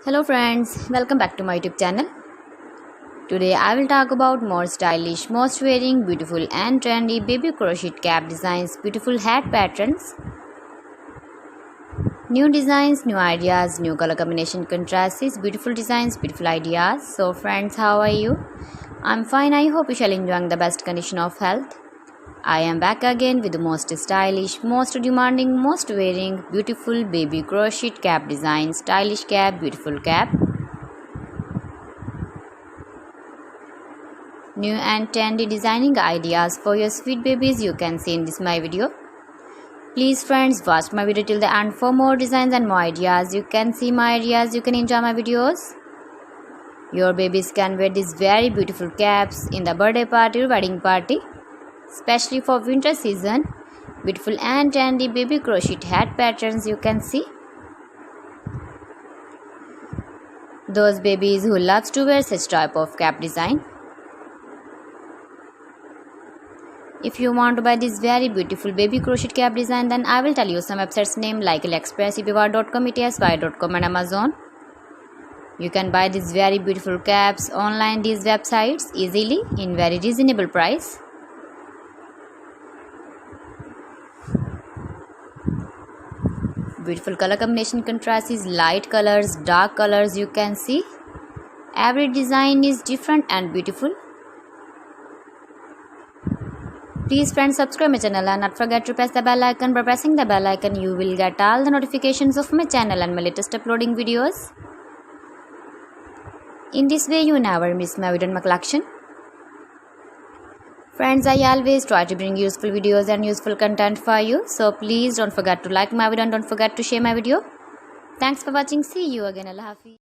Hello friends, welcome back to my YouTube channel. Today I will talk about more stylish, most wearing, beautiful and trendy baby crochet cap designs, beautiful hat patterns, new designs, new ideas, new color combination contrasts, beautiful designs, beautiful ideas. So friends, how are you? I'm fine. I hope you shall enjoy the best condition of health. I am back again with the most stylish, most demanding, most wearing, beautiful baby crochet cap design, stylish cap, beautiful cap. New and trendy designing ideas for your sweet babies you can see in this my video. Please friends, watch my video till the end for more designs and more ideas. You can see my ideas, you can enjoy my videos. Your babies can wear these very beautiful caps in the birthday party or wedding party. Especially for winter season, beautiful and trendy baby crochet hat patterns you can see. Those babies who loves to wear such type of cap design. If you want to buy this very beautiful baby crochet cap design, then I will tell you some websites name like AliExpress, eBay.com, ETSY.com and Amazon. You can buy these very beautiful caps online these websites easily in very reasonable price. Beautiful color combination contrast is light colors, dark colors you can see. Every design is different and beautiful. Please friends, subscribe my channel and not forget to press the bell icon. By pressing the bell icon you will get all the notifications of my channel and my latest uploading videos. In this way you never miss my video and my collection. Friends, I always try to bring useful videos and useful content for you. So please don't forget to like my video and don't forget to share my video. Thanks for watching. See you again. Allah Hafiz.